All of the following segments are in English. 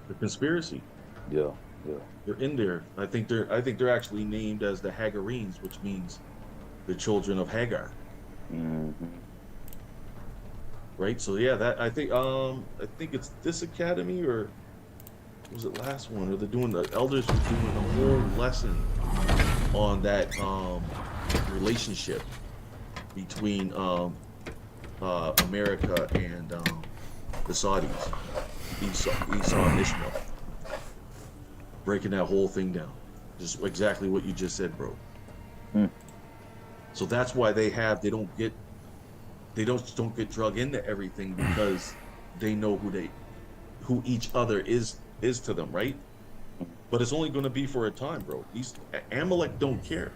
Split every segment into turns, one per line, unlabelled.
The conspiracy.
Yeah, yeah.
They're in there. I think they're actually named as the Hagarenes, which means the children of Hagar.
Mm-hmm.
Right. So yeah, that I think it's this academy, or was it last one? Or they're doing the elders were doing a whole lesson on that relationship between America and the Saudis, Esau and Ishmael, breaking that whole thing down. Just exactly what you just said, bro.
Mm.
So that's why they don't get drug into everything, because they know who each other is to them, right? But it's only going to be for a time, bro. Amalek don't care,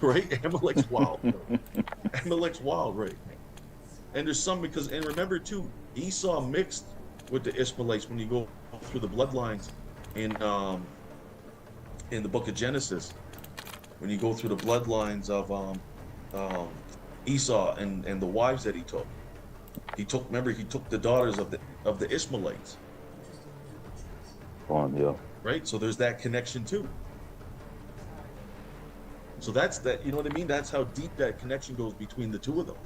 right? Amalek's wild, bro. Amalek's wild, right? And there's some, and remember too, Esau mixed with the Ishmaelites when you go through the bloodlines in the book of Genesis. When you go through the bloodlines of Esau and the wives that remember he took the daughters of the Ishmaelites,
Yeah.
right? So there's that connection too. So that's that, you know what I mean? That's how deep that connection goes between the two of them.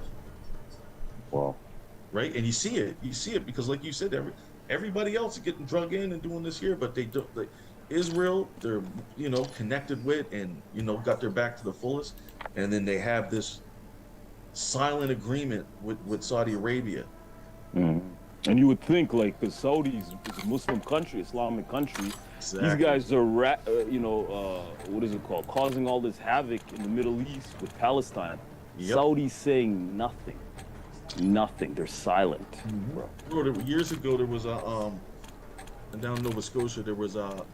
Wow.
Right? And you see it because, like you said, everybody else is getting drug in and doing this here, but they don't. Like Israel, they're connected with, and got their back to the fullest, and then they have this silent agreement with Saudi Arabia.
Mm. And you would think, like, because Saudi is a Muslim country, Islamic country,
Exactly.
these guys are, what is it called, causing all this havoc in the Middle East with Palestine.
Yep.
Saudis saying nothing. Nothing. They're silent.
Mm-hmm. Bro, years ago, there was down in Nova Scotia, there was a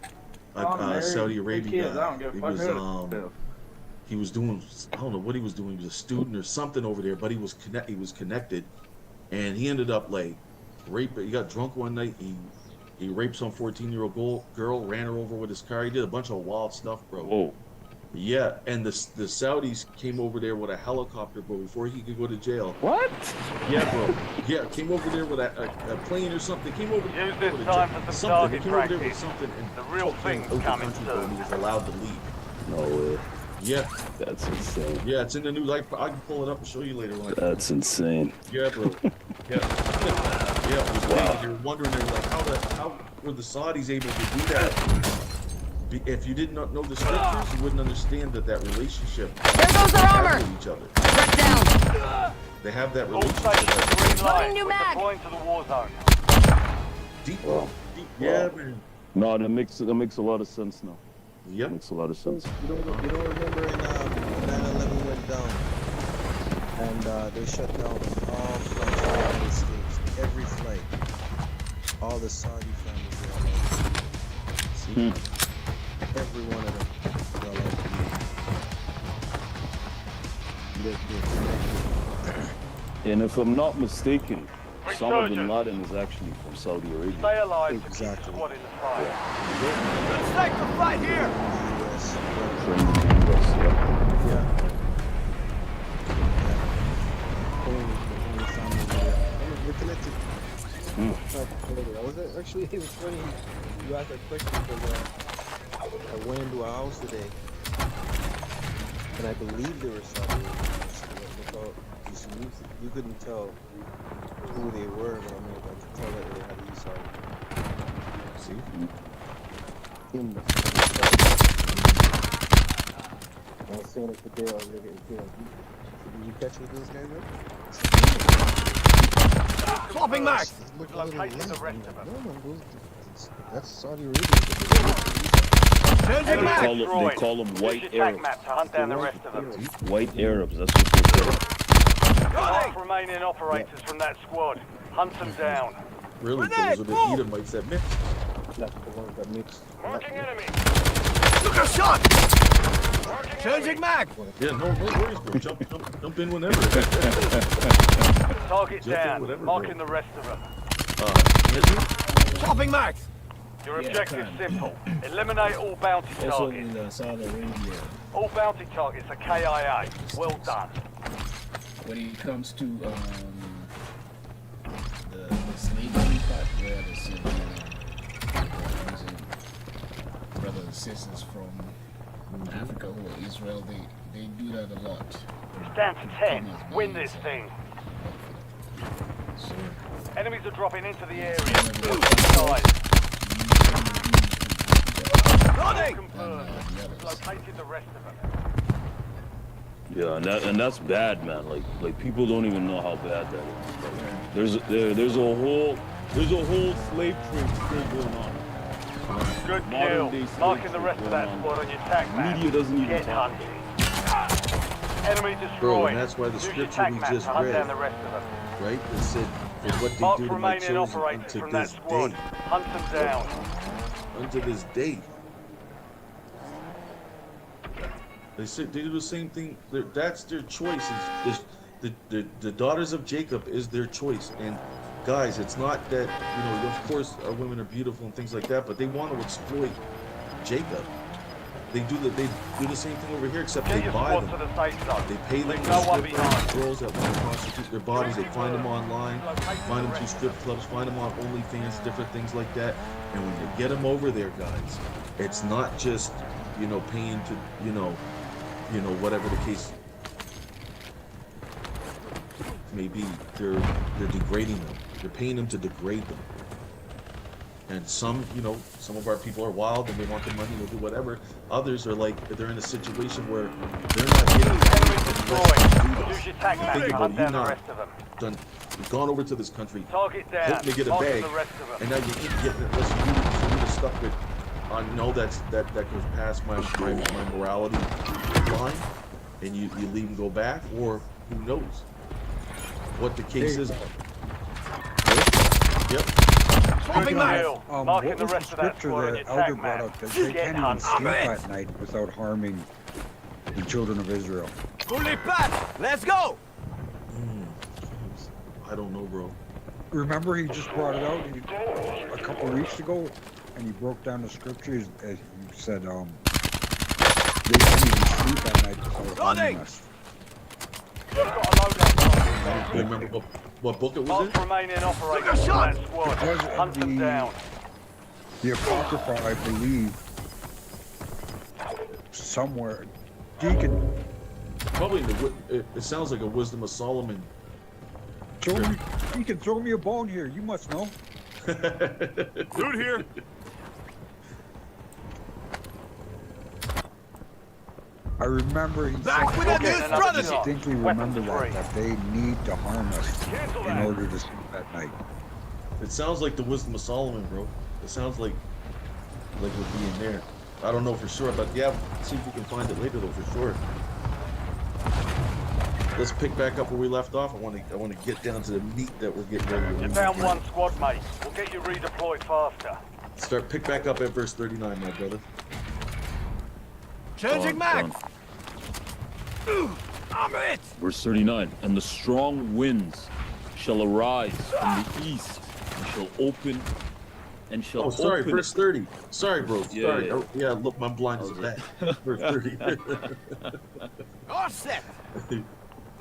Saudi Arabia guy. He was doing, I don't know what he was doing. He was a student or something over there, but he was connected, and he ended up like raping. He got drunk one night. He raped some 14-year-old girl, ran her over with his car. He did a bunch of wild stuff, bro.
Whoa.
Yeah, and the Saudis came over there with a helicopter, bro, before he could go to jail.
What?
Yeah, bro. Yeah, came over there with a plane or something. Came over.
Use this time for some target
Came over there with
practice.
something, and
The real thing's coming soon.
He was allowed to leave.
No way.
Yeah,
That's insane.
yeah, it's in the news. I can pull it up and show you later on.
That's insane.
Yeah, bro. Yeah, yeah. It was crazy. They were wondering, they were like, how were the Saudis able to do that? If you did not know the scriptures, you wouldn't understand that relationship.
There goes their armor.
With each other.
Shut down.
They have that
All
relationship.
stations, green light.
Loading new
We're
mag.
deploying to the war zone.
Deep,
Wow.
deep. Yeah, man.
No, that makes a lot of sense now.
Yep.
Makes a lot of sense.
You don't remember when 9/11 went down and they shut down all flights to the United States, every flight. All the Saudi families were allowed to leave. See? Every one of them were allowed to leave.
And if I'm not mistaken, Osama bin
Resurgence.
Laden is actually from Saudi Arabia.
Stay alive to keep the
Exactly.
squad in the fight.
Let's take the fight here.
US,
Trained in the US, yeah.
yeah. Only family there. We're connected. Actually, it was funny you asked that question because I went into a house today and I believe they were Saudi Arabians. You couldn't tell who they were, but I mean, I could tell that they had Esau. See? In the I was saying it today, I was looking at it. Did you catch what those guys were?
Swapping max.
We've located the rest of them.
No, man, that's Saudi Arabia.
Changing
Enemy
mag.
They call them
Use
white
your attack
Arabs.
map to hunt down the rest of them.
White Arabs, that's what they call them.
Last remaining operators from that squad. Hunt them down.
Really,
Grenade,
those are the
move!
Edomites that mixed.
That's the ones that mix.
Marking enemy.
Took a shot.
Marking
Changing mag.
Yeah, no worries, bro. Jump in whenever.
Target
Jump in,
down.
whatever,
Marking
bro.
the rest of them.
Swapping max.
Your objective's simple. Eliminate all bounty
Also
targets.
in Saudi Arabia,
All bounty targets are KIA. Well done.
when it comes to the slavery part where they said using brothers and sisters from Africa or Israel, they do that a lot.
It's down to 10. Win this thing.
So,
Enemies are dropping into the area. Inside.
Running!
Confirmed. Located the rest of them.
Yeah, and that's bad, man. Like people don't even know how bad that is. Like, there's a whole slave trade still going on.
Good
Modern
kill.
day slave
Marking the
trade
rest of
going
that
on.
squad on your tac map.
Media doesn't even
Get
talk.
hunting. Enemy
Bro,
destroyed.
and that's why the
Use your
scripture
tac
we
map
just
to hunt
read,
down the rest of them.
right? It said, for what they
Mark
do to my
remaining
chosen
operators
unto
from that
this
squad.
day.
Hunt them down.
Unto this day. They said they do the same thing. That's their choice. The daughters of Jacob is their choice. And guys, it's not that, of course our women are beautiful and things like that, but they want to exploit Jacob. They do the same thing over here, except
Get
they
your
buy
squad
them.
to the safe zone.
They pay them
Leave
to
no one
strippers,
behind.
girls that want to prostitute their bodies. They find them online, find them through strip clubs, find them on OnlyFans, different things like that. And when you get them over there, guys, it's not just, paying to, whatever the case may be. They're degrading them. They're paying them to degrade them. And some of our people are wild and they want the money, they'll do whatever. Others are like, they're in a situation where they're not getting
Enemy
unless
destroyed.
you do
Use
this.
your tac map
Think
to
about
hunt
you
down the
not
rest of them.
you've gone over to this country,
Target down.
hoping to get a
Marking
bag,
the rest of them.
and now you ain't getting it unless you get stuck with, that goes past my morality line, and you leave and go back, or who knows what the case is. Yep.
Swapping maps.
What
Marking
was
the
the
rest of that
scripture
squad on
that
your
Elder
tac
brought
map.
up that they
Get
can't even
hunting.
sleep at night without harming the children of Israel?
Fully packed! Let's go!
I don't know, bro.
Remember, he just brought it out a couple weeks ago, and he broke down the scriptures. He said, they can't even sleep at night without harming us.
You've got a loadout.
I don't remember what book it was
Mark
in.
remaining operators
Took a
from
shot.
that squad.
Because
Hunt them
the-
down.
The Apocrypha, I believe, somewhere, Deacon,
Probably it sounds like a Wisdom of Solomon.
Deacon, throw me a bone here. You must know.
Dude here!
I remember he
Back
said,
with a
Okay,
new
another
strategy!
shot.
distinctly
Weapons
remember
free.
that they need to harm us
Cancel
in
that.
order to sleep at night.
It sounds like the Wisdom of Solomon, bro. It sounds like would be in there. I don't know for sure, but yeah, see if we can find it later though for sure. Let's pick back up where we left off. I want to get down to the meat that we're getting ready to
You're
lose
down
again.
one squad, mate. We'll get you redeployed faster.
Pick back up at verse 39, my brother.
Changing
Done.
max! I'm it!
Verse 39, and the strong winds shall arise from the east and shall open and shall
Oh, sorry,
open.
verse 30. Sorry, bro.
Yeah,
Sorry.
yeah.
Oh, yeah, look, my blind is back. Verse 30.
All set!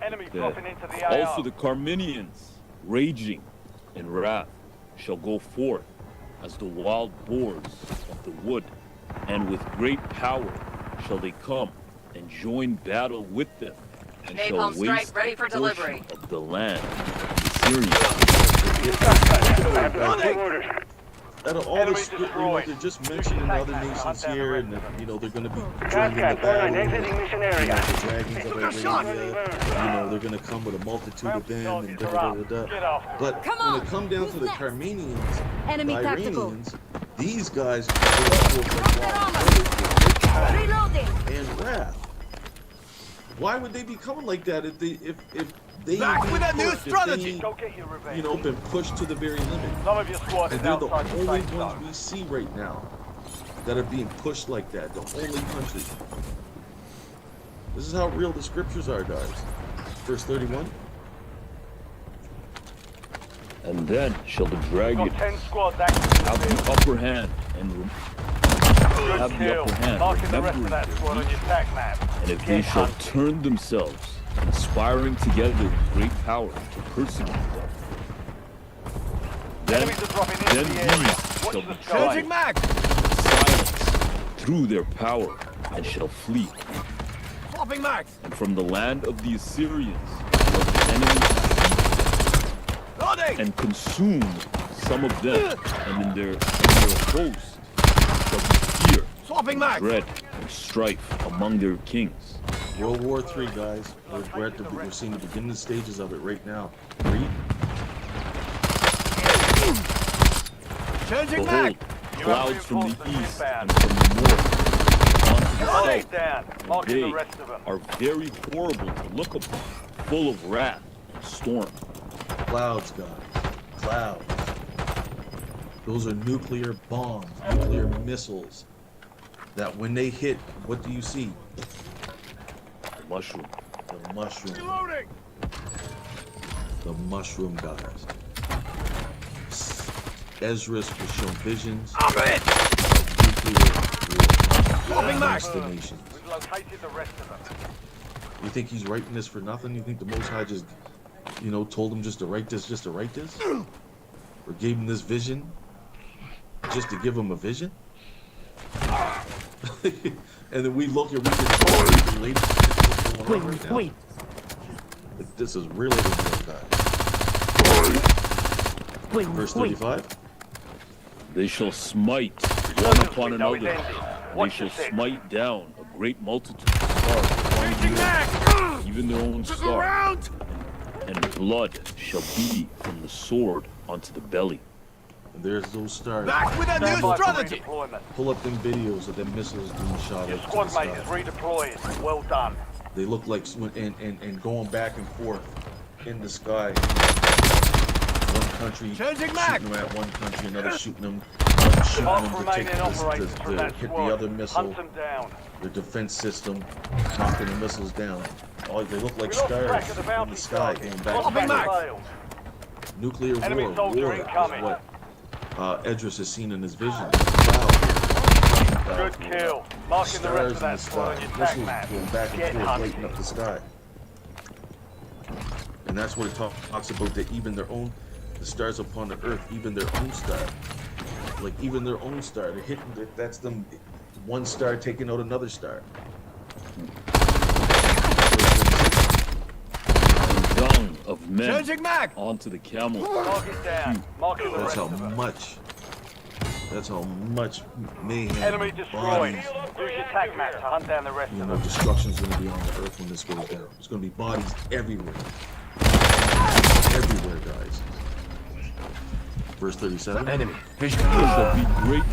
Enemy
Yeah.
dropping into the AR.
Also the Carminians, raging in wrath, shall go forth as the wild boars of the wood, and with great power shall they come and join battle with them, and shall
Napalm strike
waste
ready for
a portion
delivery.
of the land of the Syrians.
Running.
Out of all
Enemy
the
destroyed.
they're just mentioning
Use your
other
tac map to
nations
hunt down the
here,
rest
and
of them.
they're going to be joining in the battle.
mission
The dragons of Arabia, they're going to come with a multitude of them, and
Targets are up. Get off.
But
Come
when
on,
it come down to
who's
the
next?
Carmenians,
Enemy
the
tactical.
Iranians, these guys are going forth like
Reloading.
and wrath. Why would they be coming like that if they
Back
being
with a new
pushed, if
strategy.
they,
Go get your revenge.
been pushed to the very limit?
Some of your squad
And
is
they're the
outside the
only
safe
ones
zone.
we see right now that are being pushed like that. The only country. This is how real the scriptures are, guys. Verse 31.
And then shall the dragon
Got 10 squads active.
have the upper hand and
Good
have the
kill.
upper hand,
Marking the rest of
remembering
that
their
squad on your tac map.
And if they
Get
shall
hunting.
turn themselves, conspiring together with great power to persecute them,
Enemies are dropping into
then
the area.
these
Watch
shall
the
be
sky.
Changing mag!
silenced through their power and shall flee.
Swapping mags!
And from the land of the Assyrians shall the enemy
Loading!
and consume some of them, and in their host shall be fear,
Swapping mags!
dread, and strife among their kings.
World War III, guys. We're seeing the beginning stages of it right now. Read.
Changing
Behold,
mag!
clouds from the
reinforcements
east
inbound.
and from the north onto the
Target
south.
down. Marking
They
the rest of them.
are very horrible to look upon, full of wrath and storm.
Clouds, guys. Clouds. Those are nuclear bombs, nuclear missiles. That when they hit, what do you see?
The mushroom.
The mushroom.
Reloading!
The mushroom, guys. Ezra's was shown visions
I'm in!
of nuclear
Swapping mag!
destination.
We've located the rest of them.
You think he's writing this for nothing? You think the Most High just, told him just to write this, or gave him this vision, just to give him a vision? And then we look and we can relate to what's going on right now.
Wait.
This is really the guy. Verse 35.
They shall smite one upon
We know
another.
it's ending.
They
Watch
shall
your six.
smite down a great multitude of stars upon
Changing
the earth,
mag!
even their own
Took
star.
around!
And blood shall be from the sword onto the belly.
And there's those stars.
Back with a
Stand
new
by for
strategy!
redeployment.
Pull up them videos of them missiles being shot
Your
up to
squad
the
mate is
sky.
redeployed. Well done.
They look like and going back and forth in the sky. One country
Changing mag!
shooting them at one country, another shooting them. One shooting
Mark
them to take
remaining operators from
to
that
hit
squad.
the other missile.
Hunt them down.
Their defense system, knocking the missiles down. Oh, they look like
We lost track
stars
of the
in
bounty
the sky
target.
going back
Swapping
and
mag!
forth.
Failed.
Nuclear
Enemy
war,
soldier
war is
incoming.
what Edris has seen in his vision.
Good kill. Marking the rest of that squad on your tac
Missiles
map.
going back and
Get
forth,
hunting.
lighting up the sky. And that's what it talks about, that even the stars upon the earth, even their own star. Like even their own star, they're hitting, that's them, one star taking out another star.
And dung of men
Changing mag!
onto the camel.
Target down. Marking the
That's
rest
how
of them.
much mayhem,
Enemy destroyed.
bodies,
Use your tac map to hunt down the rest of them.
destruction's gonna be on the earth when this goes down. There's gonna be bodies everywhere. Everywhere, guys. Verse 37.
Enemy.
There shall be great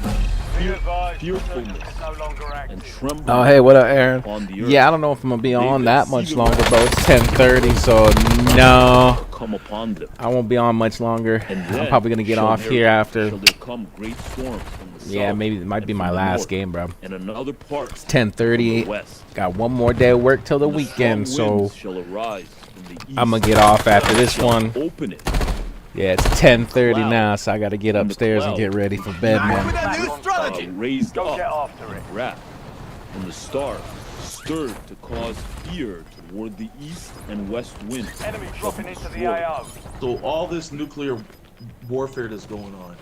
Be advised,
fearfulness
it's no longer
and
active.
trembling.
Oh, hey, what up, Aaron?
On the earth.
Yeah, I don't know if I'm gonna be
They
on
that
that
see
much
the
longer,
wrath
bro. It's 10:30, so no,
come upon them.
I won't be on much longer.
And
I'm
then
probably gonna get
shall
off
there-
here after.
Shall there come great storms from the
Yeah,
south
maybe it might
and
be
from
my
the
last
north,
game, bro.
and another part from
10:30.
the west.
Got one more day of work till the
And
weekend,
strong
so
winds shall arise from the east.
I'm gonna get off after this
Shall
one.
Open it.
Yeah, it's 10:30
Cloud.
now, so I gotta get
And the
upstairs and
cloud
get ready for bed,
Back with
man.
a new strategy!
Raised
Go
up
get after it.
wrath, and the star stirred to cause fear toward the east and west wind.
Enemy
shall
dropping
be
into the
destroyed.
AO.
So all this nuclear warfare that's going on,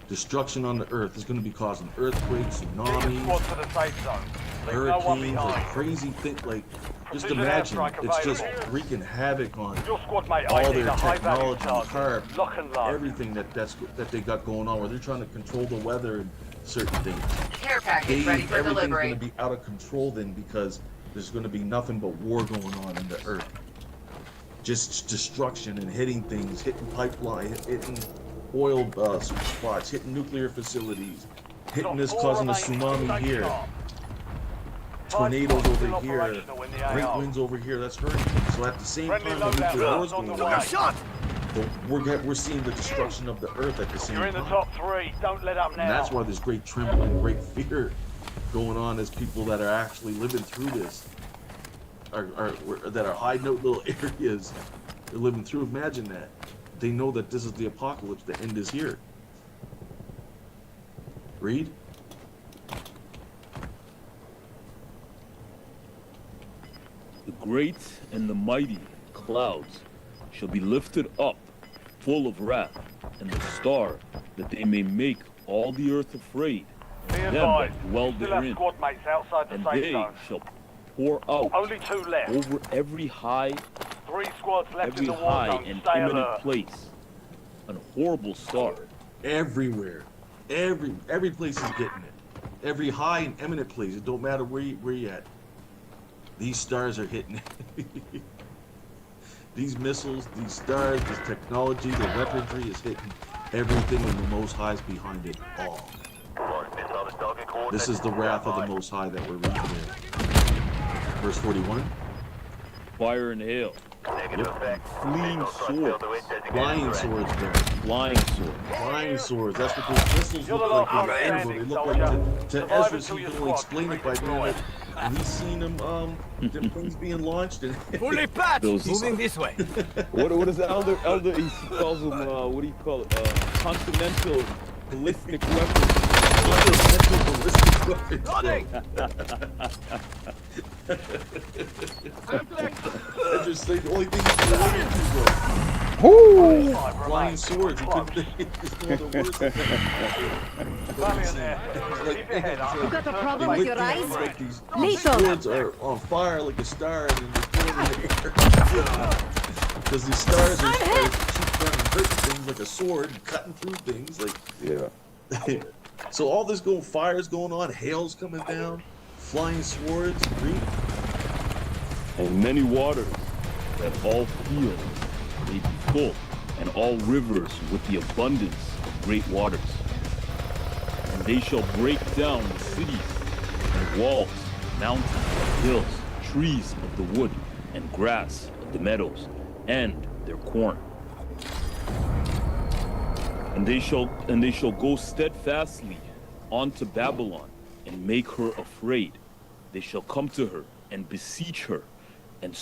destruction on the earth, is going to be causing earthquakes,
Get your
tsunamis,
squad to the safe zone. Leave no one
hurricanes, like
behind.
crazy thing. Like, just
Precision
imagine,
airstrike
it's just
available.
wreaking havoc on
Your squad mate
all
ID
their
the high value
technology,
target.
carb,
Lock and load.
everything that they got going on, where they're trying to control the weather and certain things.
Care package ready for
Everything's
delivery.
going to be out of control then, because there's going to be nothing but war going on in the earth. Just destruction and hitting things, hitting pipeline, hitting oil spots, hitting nuclear facilities, hitting this, causing a tsunami here, tornadoes over here, great winds over here. That's hurting. So at the same
Friendly
time, the nuclear
loadout
war's
on
going
the
on,
way.
Took a shot!
we're seeing the destruction of the earth at the same
You're in the
time.
top three. Don't let up now.
And that's why there's great trembling, great fear going on as people that are actually living through this, that are hiding out little areas, they're living through. Imagine that. They know that this is the apocalypse. The end is here. Read.
The great and the mighty clouds shall be lifted up full of wrath, and the star, that they may make all the earth afraid,
Be
them
advised,
that dwell
still have
therein,
squad mates outside the
and
safe
they
zone.
shall pour out
Only 2 left.
over every high,
3 squads left
every
in the war
high
zone.
and
Stay
imminent
alert.
place, an horrible star.
Everywhere. Every place is getting it. Every high and eminent place. It don't matter where you at. These stars are hitting it. These missiles, these stars, this technology, the weaponry is hitting everything, and the Most High's behind it all. This is the wrath of the Most High that we're reading here. Verse 41.
Fire and hail, fleeing swords,
Flying swords, bro.
flying swords.
Flying swords. That's what those missiles
You're
look
the
like
last
in the
man
end, bro. They
standing,
look like
soldier.
to
Survive
Ezra,
until
he
your
can only
squad
explain it by
is
doing it.
destroyed.
And he's seen them, them things being launched, and
Fully patched.
Those-
Moving this way.
What is the elder he calls them? What do you call it? Continental ballistic weapons.
ballistic weapons, bro.
Loading.
I just think the only thing he's related to, bro.
Woo!
Flying swords. He couldn't think it's one of the worst.
Valiant effort. Keep your head up.
You got a
They
problem
lick
with your
these,
eyes?
like these
Lethal.
swords are on fire like a star, and then they put them in the air. Because these stars are keep trying to hurt things like a sword, and cutting through things. Like,
Yeah.
so all this fire's going on, hail's coming down, flying swords. Read.
And many waters, that all fields may be full, and all rivers with the abundance of great waters. And they shall break down the cities, and walls, mountains, hills, trees of the wood, and grass of the meadows, and their corn. And they shall go steadfastly on to Babylon, and make her afraid. They shall come to her, and beseech her, and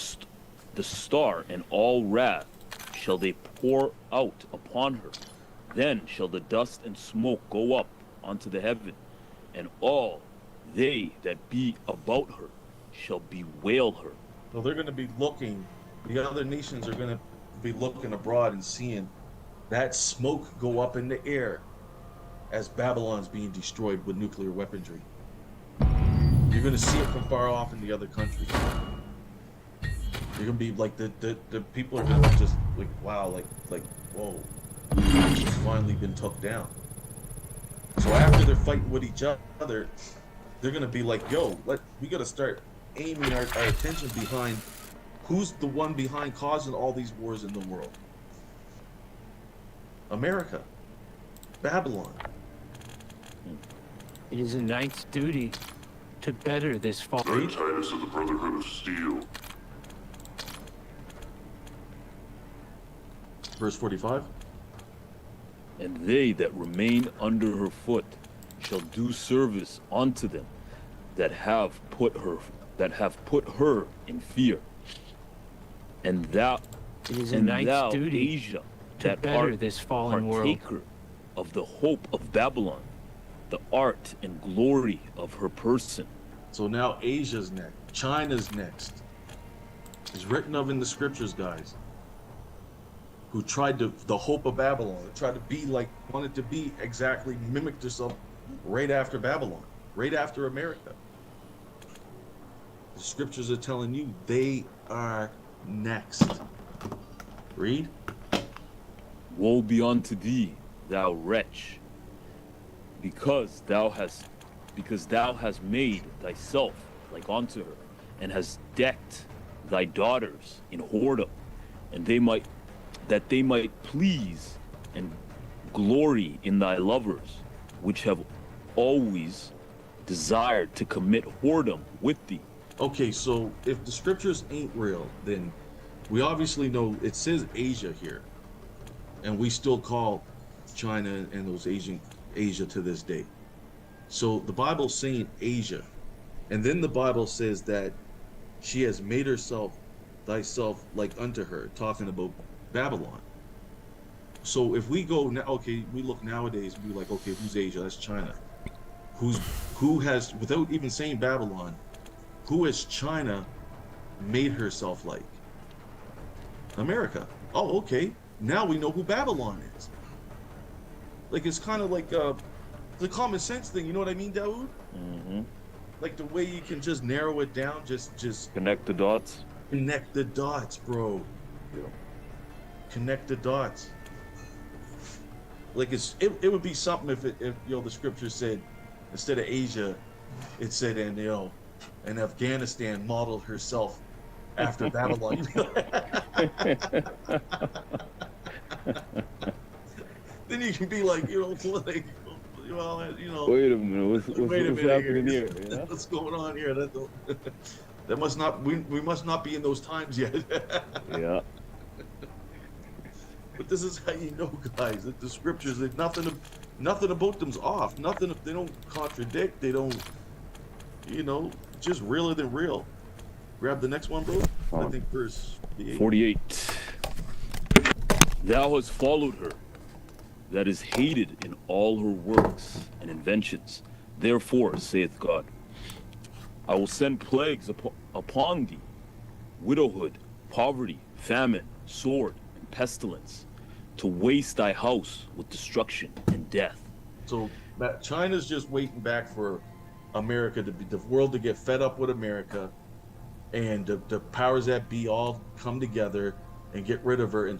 the star and all wrath shall they pour out upon her. Then shall the dust and smoke go up unto the heaven, and all they that be about her shall bewail her.
So they're going to be looking, the other nations are going to be looking abroad and seeing that smoke go up in the air as Babylon's being destroyed with nuclear weaponry. You're going to see it from far off in the other countries. You're going to be like, the people are going to be just like, wow, like, whoa, it's finally been took down. So after they're fighting with each other, they're going to be like, yo, we got to start aiming our attention behind who's the one behind causing all these wars in the world. America. Babylon.
It is a knight's duty to better this fall.
Read.
Titus of the Brotherhood of Steel.
Verse 45.
And they that remain under her foot shall do service unto them that have put her in fear. And thou,
It is a
and
knight's
thou,
duty
Asia,
to
that
better
art
this fallen world.
partaker of the hope of Babylon, the art and glory of her person.
So now Asia's next. China's next. It's written of in the scriptures, guys. Who tried to, the hope of Babylon, tried to be like, wanted to be exactly, mimicked herself right after Babylon, right after America. The scriptures are telling you they are next. Read.
Woe be unto thee, thou wretch, because thou hast made thyself like unto her, and hast decked thy daughters in whoredom, and that they might please and glory in thy lovers, which have always desired to commit whoredom with thee.
Okay, so if the scriptures ain't real, then we obviously know it says Asia here, and we still call China and those Asia to this day. So the Bible's saying Asia, and then the Bible says that she has made thyself like unto her, talking about Babylon. So if we go now, okay, we look nowadays, we like, okay, who's Asia? That's China. Who has, without even saying Babylon, who has China made herself like? America. Oh, okay. now we know who Babylon is. Like, it's kind of like the common sense thing, you know what I mean, Dawood?
Mm-hmm.
Like the way you can just narrow it down, just
Connect the dots.
connect the dots, bro.
Yeah.
Connect the dots. Like it would be something if the scripture said, instead of Asia, it said, and Afghanistan modeled herself after Babylon. Then you can be like, like, well,
Wait a minute, what's happening here? Yeah?
What's going on here? That must not, we must not be in those times yet.
Yeah.
But this is how you know, guys, that the scriptures, that nothing about them's off. Nothing, they don't contradict. They don't, just realer than real. Grab the next one, bro. I think verse
48. Thou hast followed her, that is hated in all her works and inventions. Therefore, saith God, I will send plagues upon thee, widowhood, poverty, famine, sword, and pestilence, to waste thy house with destruction and death.
So China's just waiting back for America the world to get fed up with America, and the powers that be all come together and get rid of her. And